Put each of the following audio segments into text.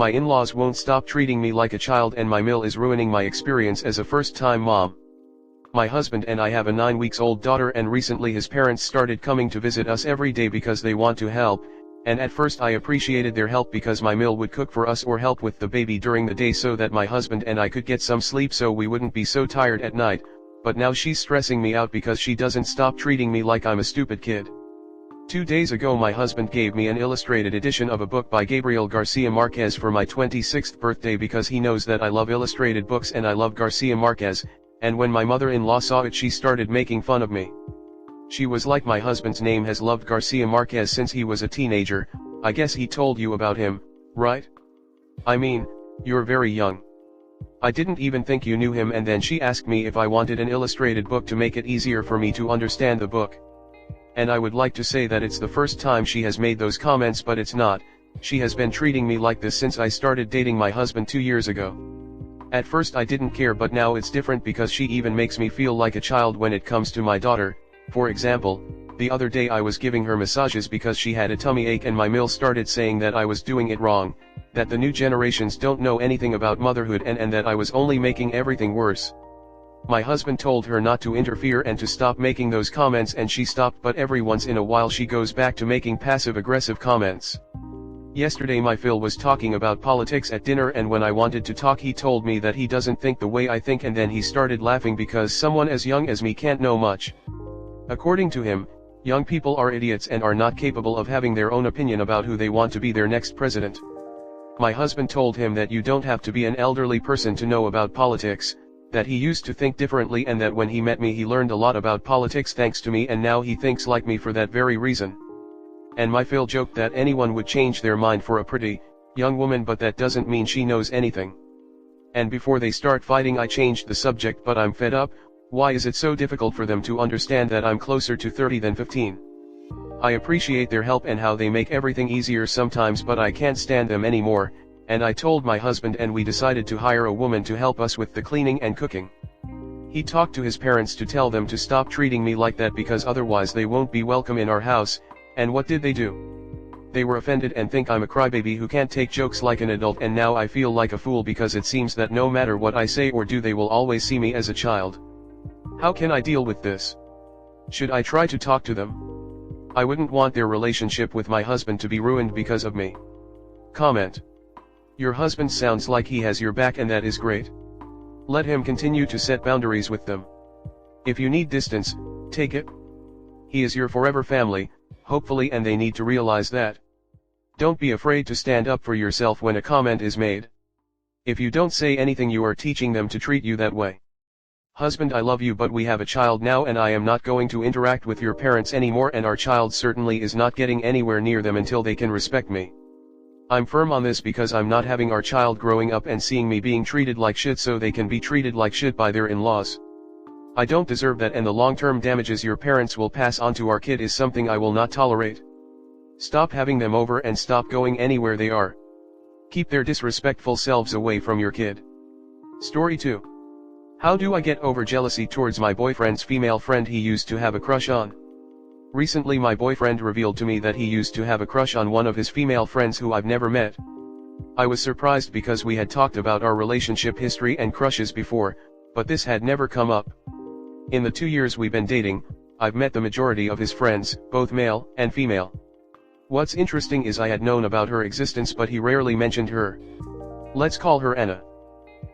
My in-laws won't stop treating me like a child and my mill is ruining my experience as a first-time mom. My husband and I have a 9-week-old daughter and recently his parents started coming to visit us every day because they want to help, and at first I appreciated their help because my mill would cook for us or help with the baby during the day so that my husband and I could get some sleep so we wouldn't be so tired at night, but now she's stressing me out because she doesn't stop treating me like I'm a stupid kid. 2 days ago my husband gave me an illustrated edition of a book by Gabriel Garcia Marquez for my 26th birthday because he knows that I love illustrated books and I love Garcia Marquez, and when my mother-in-law saw it she started making fun of me. She was like, my husband's name has loved Garcia Marquez since he was a teenager. I guess he told you about him, right? I mean, you're very young. I didn't even think you knew him, and then she asked me if I wanted an illustrated book to make it easier for me to understand the book. And I would like to say that it's the first time she has made those comments, but it's not. She has been treating me like this since I started dating my husband 2 years ago. At first I didn't care, but now it's different because she even makes me feel like a child when it comes to my daughter. For example, the other day I was giving her massages because she had a tummy ache and my mill started saying that I was doing it wrong, that the new generations don't know anything about motherhood and that I was only making everything worse. My husband told her not to interfere and to stop making those comments, and she stopped, but every once in a while she goes back to making passive-aggressive comments. Yesterday my Phil was talking about politics at dinner, and when I wanted to talk he told me that he doesn't think the way I think, and then he started laughing because someone as young as me can't know much. According to him, young people are idiots and are not capable of having their own opinion about who they want to be their next president. My husband told him that you don't have to be an elderly person to know about politics, that he used to think differently, and that when he met me he learned a lot about politics thanks to me, and now he thinks like me for that very reason. And my Phil joked that anyone would change their mind for a pretty, young woman, but that doesn't mean she knows anything. And before they start fighting I changed the subject, but I'm fed up. Why is it so difficult for them to understand that I'm closer to 30 than 15? I appreciate their help and how they make everything easier sometimes, but I can't stand them anymore. And I told my husband and we decided to hire a woman to help us with the cleaning and cooking. He talked to his parents to tell them to stop treating me like that because otherwise they won't be welcome in our house, and what did they do? They were offended and think I'm a crybaby who can't take jokes like an adult, and now I feel like a fool because it seems that no matter what I say or do they will always see me as a child. How can I deal with this? Should I try to talk to them? I wouldn't want their relationship with my husband to be ruined because of me. Comment. Your husband sounds like he has your back, and that is great. Let him continue to set boundaries with them. If you need distance, take it. He is your forever family, hopefully, and they need to realize that. Don't be afraid to stand up for yourself when a comment is made. If you don't say anything you are teaching them to treat you that way. Husband, I love you, but we have a child now and I am not going to interact with your parents anymore, and our child certainly is not getting anywhere near them until they can respect me. I'm firm on this because I'm not having our child growing up and seeing me being treated like shit so they can be treated like shit by their in-laws. I don't deserve that, and the long-term damages your parents will pass on to our kid is something I will not tolerate. Stop having them over and stop going anywhere they are. Keep their disrespectful selves away from your kid. Story 2. How do I get over jealousy towards my boyfriend's female friend he used to have a crush on? Recently my boyfriend revealed to me that he used to have a crush on one of his female friends who I've never met. I was surprised because we had talked about our relationship history and crushes before, but this had never come up. In the 2 years we've been dating, I've met the majority of his friends, both male and female. What's interesting is I had known about her existence, but he rarely mentioned her. Let's call her Anna.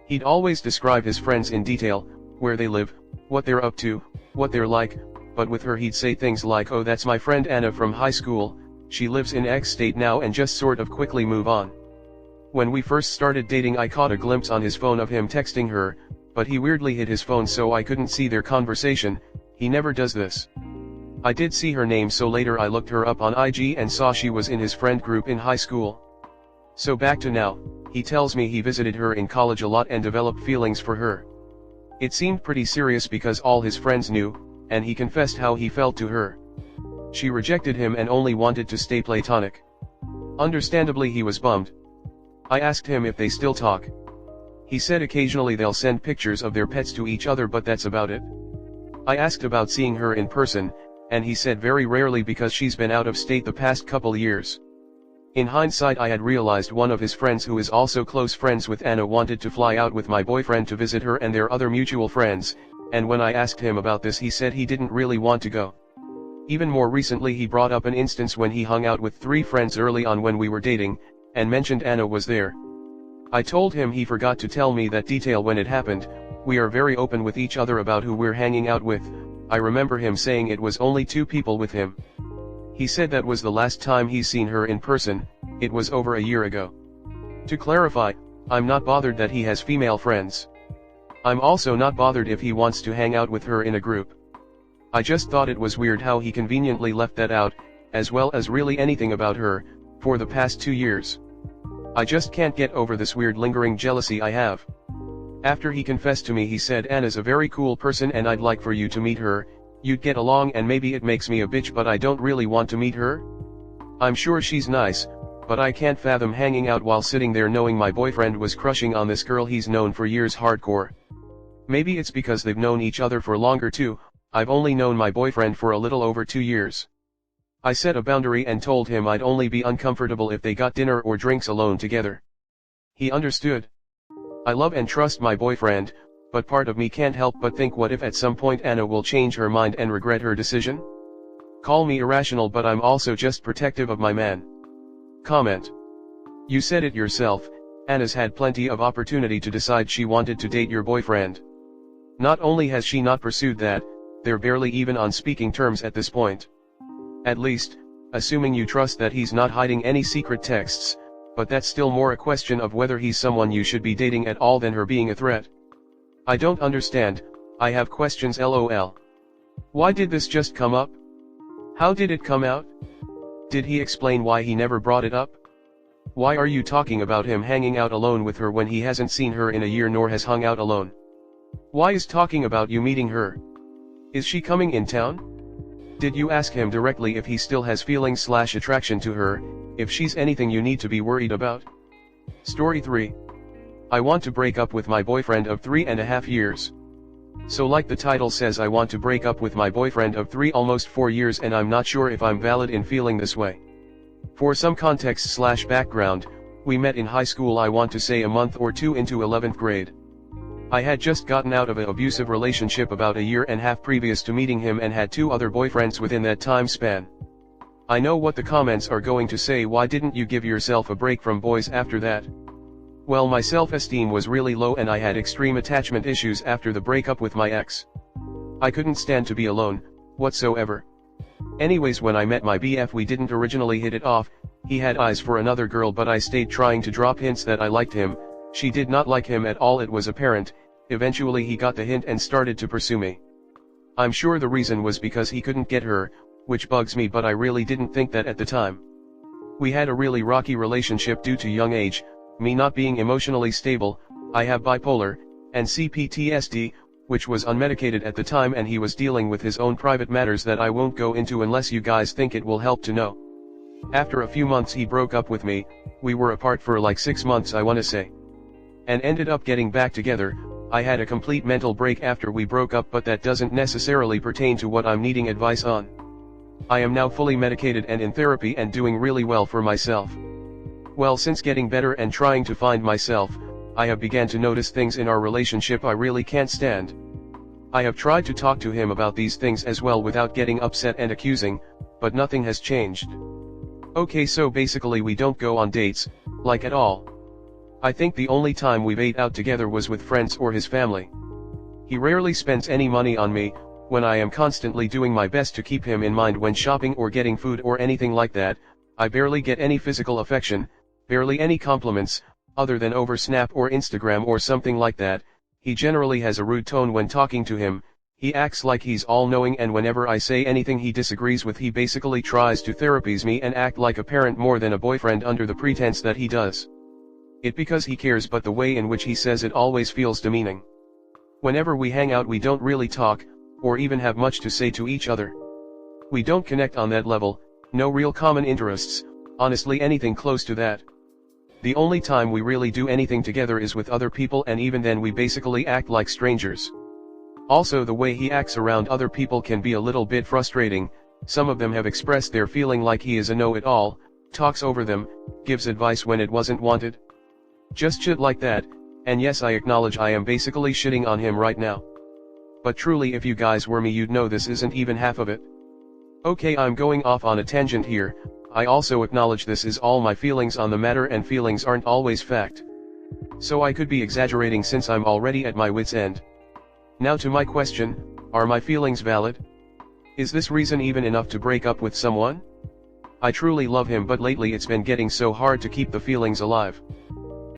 He'd always describe his friends in detail, where they live, what they're up to, what they're like, but with her he'd say things like, oh, that's my friend Anna from high school, she lives in X state now, and just sort of quickly move on. When we first started dating I caught a glimpse on his phone of him texting her, but he weirdly hid his phone so I couldn't see their conversation. He never does this. I did see her name, so later I looked her up on IG and saw she was in his friend group in high school. So back to now, he tells me he visited her in college a lot and developed feelings for her. It seemed pretty serious because all his friends knew, and he confessed how he felt to her. She rejected him and only wanted to stay platonic. Understandably he was bummed. I asked him if they still talk. He said occasionally they'll send pictures of their pets to each other, but that's about it. I asked about seeing her in person, and he said very rarely because she's been out of state the past couple years. In hindsight, I had realized one of his friends who is also close friends with Anna wanted to fly out with my boyfriend to visit her and their other mutual friends, and when I asked him about this he said he didn't really want to go. Even more recently he brought up an instance when he hung out with 3 friends early on when we were dating, and mentioned Anna was there. I told him he forgot to tell me that detail when it happened. We are very open with each other about who we're hanging out with. I remember him saying it was only 2 people with him. He said that was the last time he's seen her in person. It was over a year ago. To clarify, I'm not bothered that he has female friends. I'm also not bothered if he wants to hang out with her in a group. I just thought it was weird how he conveniently left that out, as well as really anything about her, for the past 2 years. I just can't get over this weird lingering jealousy I have. After he confessed to me he said Anna's a very cool person and I'd like for you to meet her, you'd get along and maybe it makes me a bitch but I don't really want to meet her. I'm sure she's nice, but I can't fathom hanging out while sitting there knowing my boyfriend was crushing on this girl he's known for years hardcore. Maybe it's because they've known each other for longer too. I've only known my boyfriend for a little over 2 years. I set a boundary and told him I'd only be uncomfortable if they got dinner or drinks alone together. He understood. I love and trust my boyfriend, but part of me can't help but think, what if at some point Anna will change her mind and regret her decision? Call me irrational, but I'm also just protective of my man. Comment. You said it yourself, Anna's had plenty of opportunity to decide she wanted to date your boyfriend. Not only has she not pursued that, they're barely even on speaking terms at this point. At least, assuming you trust that he's not hiding any secret texts, but that's still more a question of whether he's someone you should be dating at all than her being a threat. I don't understand, I have questions lol. Why did this just come up? How did it come out? Did he explain why he never brought it up? Why are you talking about him hanging out alone with her when he hasn't seen her in a year nor has hung out alone? Why is talking about you meeting her? Is she coming in town? Did you ask him directly if he still has feelings/attraction to her, if she's anything you need to be worried about? Story 3. I want to break up with my boyfriend of 3.5 years. So like the title says, I want to break up with my boyfriend of 3 almost 4 years, and I'm not sure if I'm valid in feeling this way. For some context/background, we met in high school, I want to say a month or 2 into 11th grade. I had just gotten out of an abusive relationship about a year and a half previous to meeting him and had 2 other boyfriends within that time span. I know what the comments are going to say, why didn't you give yourself a break from boys after that? Well, my self-esteem was really low and I had extreme attachment issues after the breakup with my ex. I couldn't stand to be alone, whatsoever. Anyways, when I met my BF, we didn't originally hit it off. He had eyes for another girl, but I stayed trying to drop hints that I liked him. She did not like him at all, it was apparent. Eventually he got the hint and started to pursue me. I'm sure the reason was because he couldn't get her, which bugs me, but I really didn't think that at the time. We had a really rocky relationship due to young age, me not being emotionally stable. I have bipolar, and CPTSD, which was unmedicated at the time, and he was dealing with his own private matters that I won't go into unless you guys think it will help to know. After a few months he broke up with me. We were apart for like 6 months, I wanna say. And ended up getting back together. I had a complete mental break after we broke up, but that doesn't necessarily pertain to what I'm needing advice on. I am now fully medicated and in therapy and doing really well for myself. Well, since getting better and trying to find myself, I have began to notice things in our relationship I really can't stand. I have tried to talk to him about these things as well without getting upset and accusing, but nothing has changed. Okay, so basically we don't go on dates, like at all. I think the only time we've ate out together was with friends or his family. He rarely spends any money on me, when I am constantly doing my best to keep him in mind when shopping or getting food or anything like that. I barely get any physical affection, barely any compliments, other than over Snap or Instagram or something like that. He generally has a rude tone when talking to him. He acts like he's all-knowing, and whenever I say anything he disagrees with, he basically tries to therapize me and act like a parent more than a boyfriend under the pretense that he does it because he cares, but the way in which he says it always feels demeaning. Whenever we hang out we don't really talk, or even have much to say to each other. We don't connect on that level, no real common interests, honestly anything close to that. The only time we really do anything together is with other people, and even then we basically act like strangers. Also, the way he acts around other people can be a little bit frustrating. Some of them have expressed their feeling like he is a know-it-all, talks over them, gives advice when it wasn't wanted. Just shit like that, and yes, I acknowledge I am basically shitting on him right now. But truly, if you guys were me, you'd know this isn't even half of it. Okay, I'm going off on a tangent here. I also acknowledge this is all my feelings on the matter, and feelings aren't always fact. So I could be exaggerating since I'm already at my wit's end. Now to my question, are my feelings valid? Is this reason even enough to break up with someone? I truly love him, but lately it's been getting so hard to keep the feelings alive.